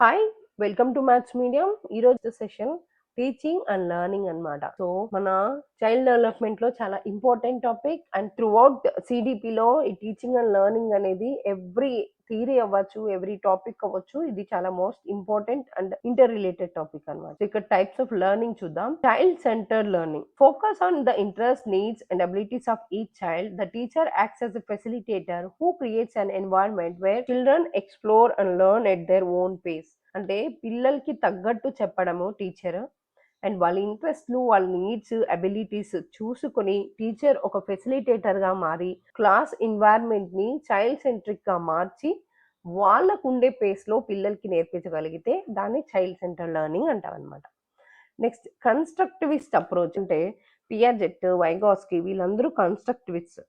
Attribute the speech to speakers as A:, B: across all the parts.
A: Hi! Welcome to maths medium. ఈరోజు session teaching and learning అన్నమాట. So, మన child డెవలప్‌మెంట్‌లో చాలా ఇంపార్టెంట్ టాపిక్ అండ్ త్రూఅవుట్ సీడీపీలో ఈ టీచింగ్ అండ్ లెర్నింగ్ అనేది ఎవ్రీ థియరీ అవ్వచ్చు, ఎవ్రీ టాపిక్ అవ్వచ్చు. ఇది చాలా most important and inter related topic అన్నమాట. సో, ఇక్కడ టైప్స్ ఆఫ్ లెర్నింగ్ చూద్దాం. Child centred learning. Focus on the interests, needs, and abilities of each child. The teacher acts as a facilitator who creates an environment where children explore and learn at their own pace. అంటే పిల్లలకి తగ్గట్టు చెప్పడము teacher and వాళ్ళ ఇంట్రెస్ట్లు, వాళ్ళ needs, abilities చూసుకొని teacher ఒక ఫెసిలిటేటర్గా మారి class ఎన్వైర్న్మెంట్ని child సెంట్రిక్గా మార్చి వాళ్ళకు ఉండే పేస్లో పిల్లలకి నేర్పించగలిగితే దాన్ని చైల్డ్ సెంటర్ లెర్నింగ్ అంటాం అనమాట. నెక్స్ట్ కన్స్ట్రక్టివిస్ట్ అప్రోచ్ అంటే పియాజెట్, వైగాస్కి వీళ్ళందరూ constructivist.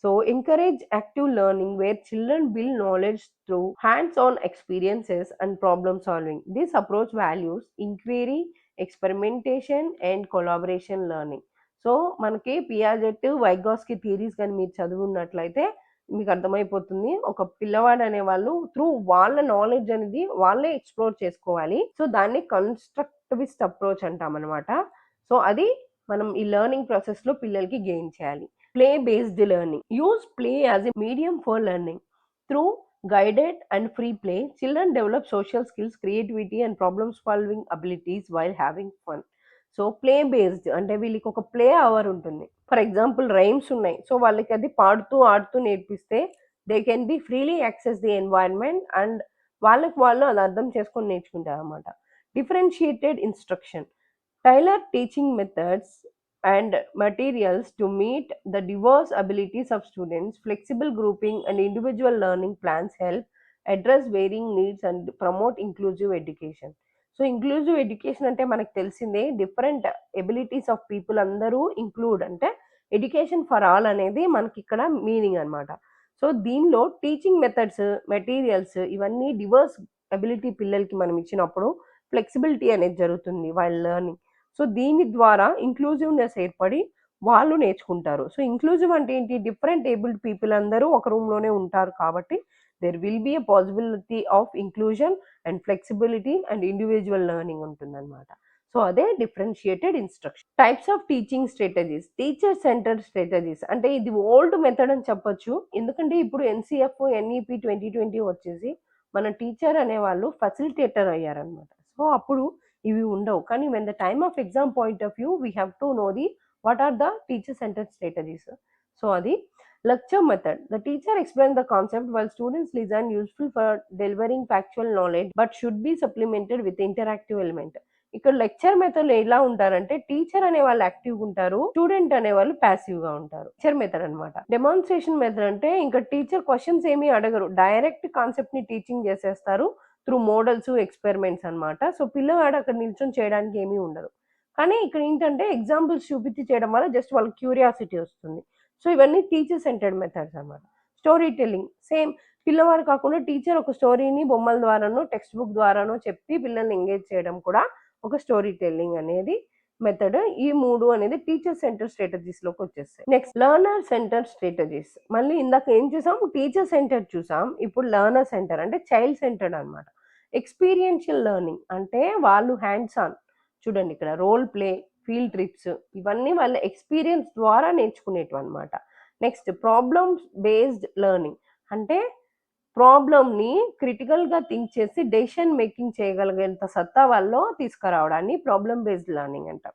A: So encourage active learning where children build knowledge through hands-on experiences and problem solving. This approach values inquiry, experimentation and collaboration learning. So మనకి Piaget, వైగాస్కి theories కానీ మీరు చదువున్నట్లయితే మీకు అర్థమైపోతుంది. ఒక పిల్లవాడు అనేవాళ్ళు త్రూ వాళ్ళ నాలెడ్జ్ అనేది వాళ్ళే ఎక్స్‌ప్లోర్ చేసుకోవాలి. సో దాన్ని కన్స్ట్రక్టివిస్ట్ అప్రోచ్ అంటామనమాట. సో అది మనం ఈ లెర్నింగ్ ప్రాసెస్‌లో పిల్లలకి గెయిన్ చేయాలి. Play-based learning. Use play as a medium for learning. Through guided and free play, children develop social skills, creativity, and problem-solving abilities while having fun. So play based అంటే వీళ్ళకి ఒక play our ఉంటుంది. For example rhymes ఉన్నాయి. So వాళ్ళకి అది పాడుతూ ఆడుతూ నేర్పిస్తే they can B freely access the environment and వాళ్ళకి వాళ్ళు అది అర్థం చేసుకొని నేర్చుకుంటారు అనమాట. Differentiated instruction. Tailor teaching methods and materials to meet the diverse abilities of students. Flexible grouping and individual learning plans help address varying needs and promote inclusive education. So inclusive education అంటే మనకు తెలిసిందే, different abilities of people అందరూ include అంటే education for all అనేది మనకి ఇక్కడ meaning అనమాట. So దీనిలో టీచింగ్ మెథడ్స్, మెటీరియల్స్ ఇవన్నీ డివర్స్ ఎబిలిటీ పిల్లలకి మనం ఇచ్చినప్పుడు ఫ్లెక్సిబిలిటీ అనేది జరుగుతుంది వైల్ లెర్నింగ్. సో దీని ద్వారా ఇంక్లూజివ్నెస్ ఏర్పడి వాళ్ళు నేర్చుకుంటారు. సో ఇంక్లూజివ్ అంటే ఏంటి, డిఫరెంట్ ఏబుల్డ్ పీపుల్ అందరూ ఒక రూమ్లోనే ఉంటారు కాబట్టి there will be a possibility of inclusion and flexibility and individual learning ఉంటుందన్నమాట. సో అదే differentiated instruction. Types of teaching strategies. Teacher centred strategies అంటే ఇది ఓల్డ్ మెథడ్ అని చెప్పొచ్చు. ఎందుకంటే ఇప్పుడు ఎన్సిఎఫ్, ఎన్ఈపి 2020 వచ్చేసి మన టీచర్ అనేవాళ్ళు ఫెసిలిటేటర్ అయ్యారనమాట. సో అప్పుడు ఇవి ఉండవు. కానీ when the time of exam point of view we have to know the what are the teacher centred strategies. So అది lecture method. The teacher explain the concept while students listen, useful for delivering factual knowledge but should be supplemented with interactive element. ఇక్కడ lecture method ఎలా ఉంటారంటే teacher అనే వాళ్ళు యాక్టివ్గా ఉంటారు, student అనే వాళ్ళు ప్యాసివ్ గా ఉంటారు. లెక్చర్ మెథడ్ అనమాట. డెమాన్స్ట్రేషన్ మెథడ్ అంటే ఇంకా టీచర్ క్వశ్చన్స్ ఏమీ అడగరు, డైరెక్ట్ కాన్సెప్ట్ ని టీచింగ్ చేసేస్తారు త్రూ మోడల్స్, ఎక్స్పెరిమెంట్స్ అనమాట. సో పిల్లవాడు అక్కడ నిల్చొని చేయడానికి ఏమీ ఉండదు. కానీ ఇక్కడ ఏంటంటే ఎగ్జాంపుల్స్ చూపించి చేయడం వల్ల జస్ట్ వాళ్ళకి క్యూరియాసిటీ వస్తుంది. సో ఇవన్నీ టీచర్ సెంటర్డ్ మెథడ్స్ అనమాట. స్టోరీ టెల్లింగ్ సేమ్, పిల్లవాడు కాకుండా టీచర్ ఒక స్టోరీని బొమ్మల ద్వారానో టెక్స్ట్ బుక్ ద్వారానో చెప్పి పిల్లల్ని ఎంగేజ్ చేయడం కూడా ఒక స్టోరీ టెల్లింగ్ అనేది మెథడ్. ఈ మూడు అనేది టీచర్ సెంటర్ స్ట్రాటజీస్ లోకి వచ్చేస్తాయి. Next learner centre strategies. మళ్ళీ ఇందాక ఏం చూసాం, టీచర్ సెంటర్ చూసాం, ఇప్పుడు లెర్నర్ సెంటర్ అంటే చైల్డ్ సెంటర్డ్ అనమాట. ఎక్స్పీరియన్షియల్ లెర్నింగ్ అంటే వాళ్ళు హ్యాండ్స్ ఆన్, చూడండి ఇక్కడ రోల్ ప్లే, ఫీల్డ్ ట్రిప్స్ ఇవన్నీ వాళ్ళ ఎక్స్పీరియన్స్ ద్వారా నేర్చుకునేటివి అనమాట. నెక్స్ట్ ప్రాబ్లమ్స్ బేస్డ్ లెర్నింగ్ అంటే ప్రాబ్లమ్‌ని క్రిటికల్‌గా థింక్ చేసి డెసిషన్ మేకింగ్ చేయగలిగేంత సత్తా వాళ్ళలో తీసుకురావడాన్ని ప్రాబ్లమ్ బేస్డ్ లెర్నింగ్ అంటాం.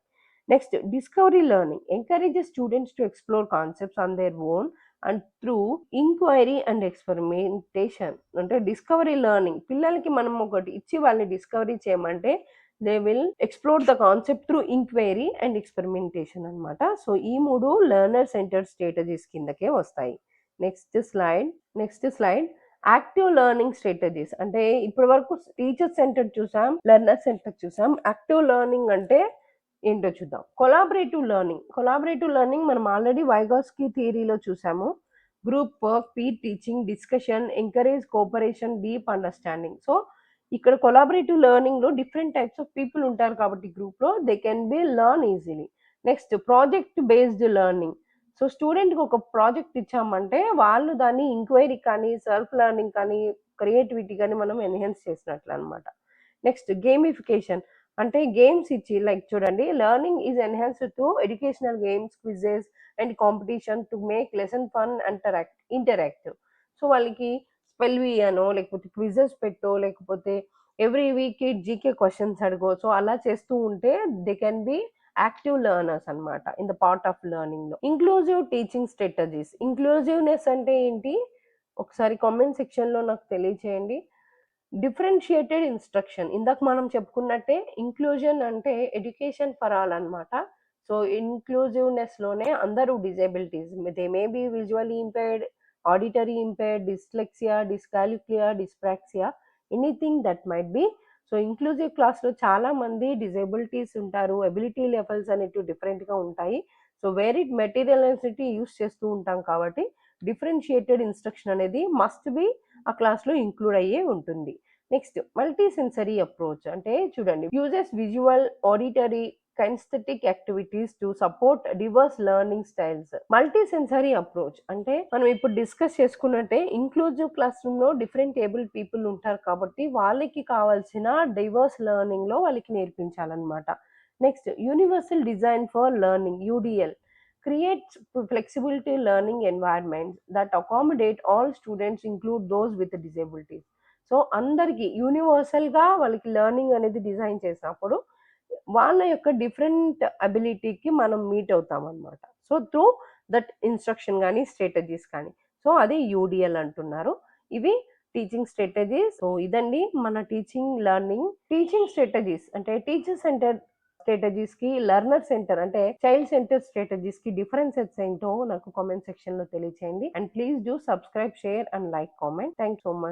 A: Next discovery learning encourages students to explore concepts on their own and through inquiry and experimentation. అంటే డిస్కవరీ లెర్నింగ్ పిల్లలకి మనం ఒకటి ఇచ్చి వాళ్ళని డిస్కవరీ చేయమంటే they will explore the concept through inquiry and experimentation అనమాట. So ఈ 3 లెర్నర్ సెంటర్డ్ స్ట్రాటజీస్ కిందకే వస్తాయి. Next slide. Next slide active learning strategies. అంటే ఇప్పటి వరకు టీచర్ సెంటర్ చూసాం, లెర్నర్ సెంటర్ చూసాం. యాక్టివ్ లెర్నింగ్ అంటే ఏంటో చూద్దాం. Collaborative learning. కొలాబరేటివ్ లెర్నింగ్ మనం ఆల్రెడీ వైగాస్కి థియరీలో చూసాము. Group work, peer teaching, discussion, encourage cooperation, deep understanding. So ఇక్కడ కొలాబరేటివ్ లెర్నింగ్ లో డిఫరెంట్ టైప్స్ ఆఫ్ పీపుల్ ఉంటారు కాబట్టి గ్రూప్ లో they can B learn easily. Next project based learning. So స్టూడెంట్కి ఒక project ఇచ్చామంటే వాళ్ళు దాన్ని ఇంక్వైరీ కానీ, సెల్ఫ్ లెర్నింగ్ కానీ, క్రియేటివిటీ కానీ మనం ఎన్హాన్స్ చేసినట్లు అనమాట. నెక్స్ట్ గేమిఫికేషన్ అంటే గేమ్స్ ఇచ్చి లైక్ చూడండి, learning is enhanced through educational games, quizzes and competition to make lesson fun and interactive. So వాళ్ళకి స్పెల్ అనో లేకపోతే క్విజెస్ పెట్టో లేకపోతే ఎవ్రీ వీక్ జీకే క్వశ్చన్స్ అడుగో, సో అలా చేస్తూ ఉంటే they can be active learners అన్నమాట in the part of learning లో. ఇంక్లూజివ్ టీచింగ్ స్ట్రాటజీస్, ఇంక్లూజివ్నెస్ అంటే ఏంటి ఒకసారి కామెంట్ సెక్షన్ లో నాకు తెలియచేయండి. డిఫరెన్షియేటెడ్ ఇన్స్ట్రక్షన్, ఇందాక మనం చెప్పుకున్నట్టే ఇంక్లూజన్ అంటే ఎడ్యుకేషన్ ఫర్ ఆల్ అన్నమాట. సో ఇన్క్లూజివ్నెస్ లోనే అందరూ disabilities, they may be visually impaired, auditory impaired, dyslexia, dyscalculia, dyspraxia, anything that might be. So inclusive class లో చాలా మంది డిజేబిలిటీస్ ఉంటారు, ఎబిలిటీ లెవెల్స్ అనేటివి డిఫరెంట్ గా ఉంటాయి. సో వేరిడ్ మెటీరియల్ అనేది యూస్ చేస్తూ ఉంటాం కాబట్టి డిఫరెన్షియేటెడ్ ఇన్స్ట్రక్షన్ అనేది మస్ట్ బి ఆ క్లాస్లో ఇంక్లూడ్ అయ్యే ఉంటుంది. నెక్స్ట్ మల్టీ సెన్సరీ అప్రోచ్ అంటే చూడండి, uses visual, auditory, kinesthetic activities to support diverse learning styles. Multi sensory approach అంటే మనం ఇప్పుడు డిస్కస్ చేసుకున్నట్టే ఇంక్లూజివ్ క్లాస్ రూమ్ లో డిఫరెంట్ ఏబుల్ పీపుల్ ఉంటారు కాబట్టి వాళ్ళకి కావాల్సిన డైవర్స్ లెర్నింగ్ లో వాళ్ళకి నేర్పించాలన్నమాట. Next universal design for learning, UDL creates flexibility learning environments that accommodate all students, include those with disabilities. So అందరికి యూనివర్సల్ గా వాళ్ళకి లెర్నింగ్ అనేది డిజైన్ చేసినప్పుడు వాళ్ళ యొక్క డిఫరెంట్ అబిలిటీకి మనం మీట్ అవుతాం అనమాట. సో త్రూ దట్ ఇన్స్ట్రక్షన్ కానీ స్ట్రాటజీస్ కానీ, సో అది యూడిఎల్ అంటున్నారు. ఇవి టీచింగ్ స్ట్రాటజీస్. సో ఇదండి మన టీచింగ్ లెర్నింగ్. టీచింగ్ స్ట్రాటజీస్ అంటే టీచర్ సెంటర్ స్ట్రాటజీస్ కి, లెర్నర్ సెంటర్ అంటే చైల్డ్ సెంటర్ స్ట్రాటజీస్ కి డిఫరెన్సెస్ ఏంటో నాకు కామెంట్ సెక్షన్ లో తెలియచేయండి. And please do subscribe, share and like, comment. Thank so much.